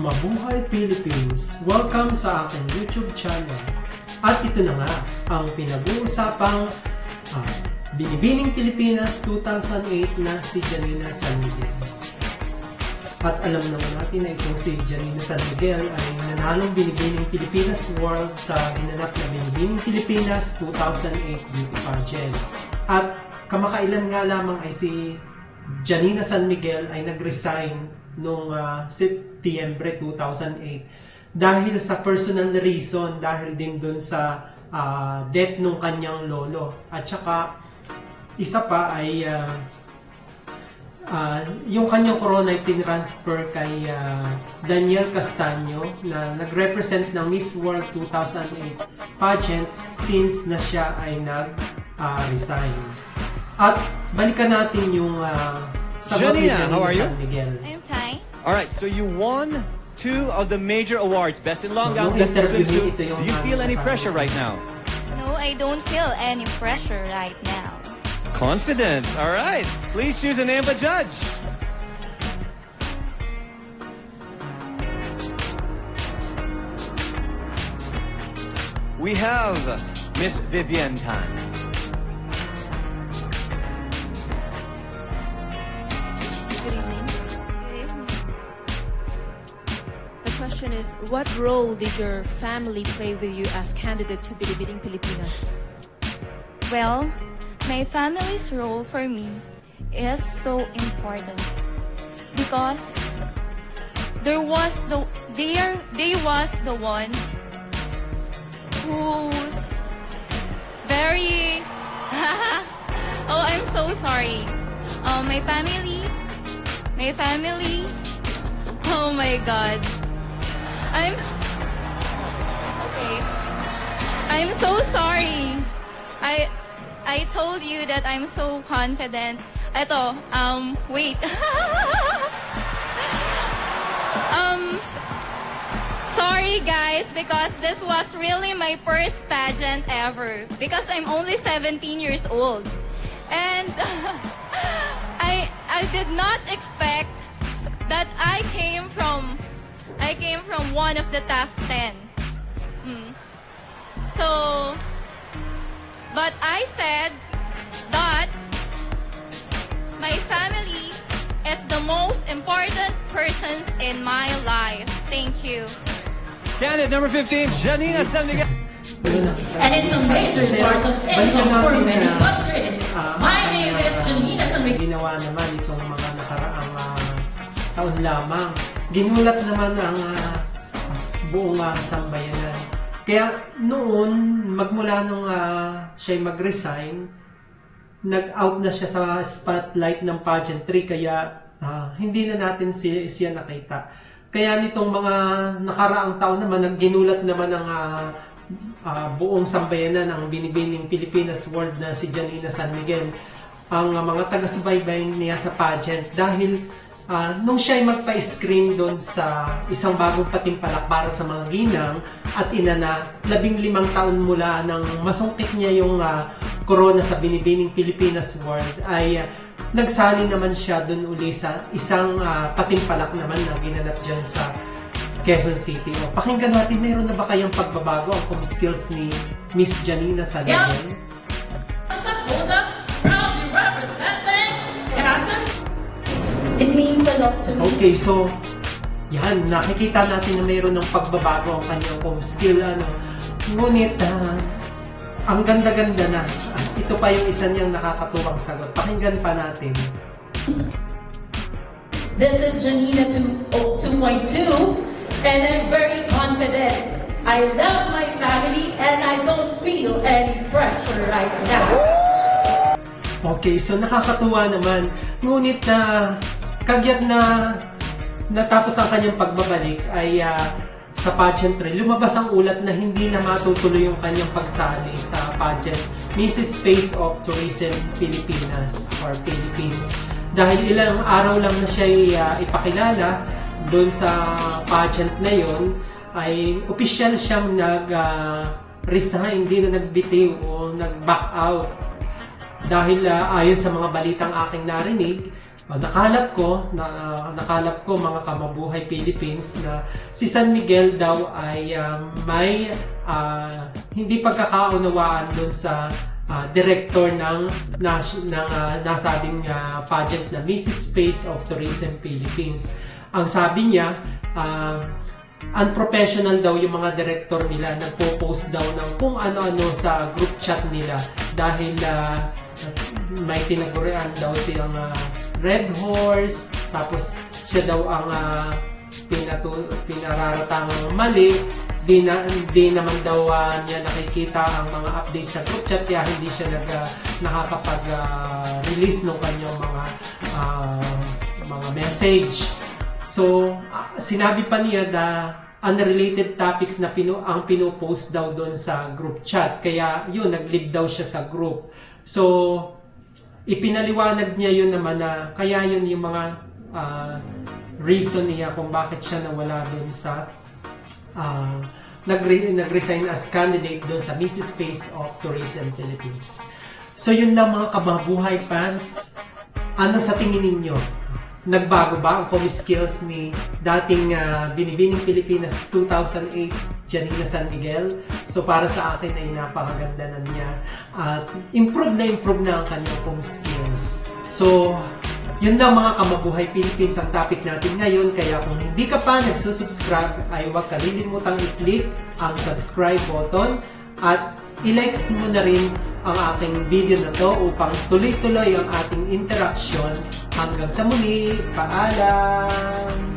Mabuhay Philippines! Welcome sa aking YouTube channel. At ito na nga ang pinag-uusapang Binibining Pilipinas 2008 na si Janina San Miguel. At alam naman natin na itong si Janina San Miguel ay nanalong Binibining Pilipinas World sa ginanap na Binibining Pilipinas 2008 beauty pageant. At kamakailan nga lamang ay si Janina San Miguel ay nag-resign noong Setyembre 2008 dahil sa personal reason, dahil din dun sa death nung kanyang lolo. At saka isa pa ay yung kanyang corona ay tinransfer kay Daniel Castaño na nag-represent ng Miss World 2008 pageant since na siya ay nag-resign. At balikan natin yung sagot ni Janina San Miguel. I'm fine. Alright, so you won 2 of the major awards, Best in Long Gown, Best in Swimsuit. Do you feel any pressure right now? No, I don't feel any pressure right now. Confident. Alright, please choose a name of a judge. We have Miss Vivienne Tan. Good evening. The question is, what role did your family play with you as candidate to Binibining Pilipinas? Well, my family's role for me is so important because they was the one who's very oh, I'm so sorry. My family, oh my God. I'm so sorry. I told you that I'm so confident. Eto, wait. Sorry guys, because this was really my first pageant ever. Because I'm only 17 years old. And I did not expect that I came from one of the top 10. So, but I said that my family is the most important persons in my life. Thank you. Candidate number 15, Janina San Miguel. And it's a major source of income for many countries. My name is Janina San Miguel. Ginawa naman itong mga nakaraang taon lamang. Ginulat naman ang buong sambayanan. Kaya noon, magmula nung siya mag-resign, nag-out na siya sa spotlight ng pageantry, kaya hindi na natin siya nakita. Kaya nitong mga nakaraang taon naman, nagginulat naman ang buong sambayanan ng Binibining Pilipinas World na si Janina San Miguel, ang mga taga-subaybay niya sa pageant, dahil nung siya ay magpa-screen doon sa isang bagong patimpalak para sa mga ginang at ina na 15 taon mula nang masungkit niya yung corona sa Binibining Pilipinas World, ay nagsali naman siya doon uli sa isang patimpalak naman na ginanap dyan sa Quezon City. O, pakinggan natin, meron na ba kayang pagbabago ang home skills ni Miss Janina San Miguel? Proudly representing Quezon. It means a lot to me. Okay, so yan, nakikita natin na mayroon ng pagbabago ang kanyang home skill. Ngunit, ang ganda-ganda na. At ito pa yung isa niyang nakakatuwang sagot. Pakinggan pa natin. This is Janina 2.2 and I'm very confident. I love my family and I don't feel any pressure right now. Okay, so nakakatuwa naman. Ngunit kagyat na natapos ang kanyang pagbabalik ay sa pageantry, lumabas ang ulat na hindi na matutuloy yung kanyang pagsali sa pageant Mrs. Face of Tourism Pilipinas or Philippines. Dahil ilang araw lang na siya ipakilala doon sa pageant na yon, ay opisyal siyang nag-resign, hindi na nagbitiw o nag-back out. Dahil ayon sa mga balitang aking narinig, nakalap ko mga kamabuhay Philippines na si San Miguel daw ay may hindi pagkakaunawaan doon sa director ng nasabing pageant na Mrs. Face of Tourism Philippines. Ang sabi niya, unprofessional daw yung mga director nila, nagpo-post daw ng kung ano-ano sa group chat nila dahil may tinagurian daw silang Red Horse, tapos siya daw ang pinararatang mali. Di naman daw niya nakikita ang mga updates sa group chat, kaya hindi siya nakakapag-release ng kanyang mga message. So, sinabi pa niya na unrelated topics na ang pinopost daw doon sa group chat. Kaya yun, nag-leave daw siya sa group. So, ipinaliwanag niya yun naman na kaya yun yung mga reason niya kung bakit siya nawala doon sa nag-resign as candidate doon sa Mrs. Face of Tourism Philippines. So, yun lang mga kababuhay fans. Ano sa tingin ninyo? Nagbago ba ang comic skills ni dating Binibining Pilipinas 2008 Janina San Miguel? So para sa akin ay napakaganda na niya at improve na ang kanyang comic skills. So yun lang mga kamabuhay Philippines ang topic natin ngayon, kaya kung hindi ka pa nagsusubscribe ay huwag kalilimutang i-click ang subscribe button at i-likes mo na rin ang aking video na to upang tuloy-tuloy ang ating interaction. Hanggang sa muli, paalam!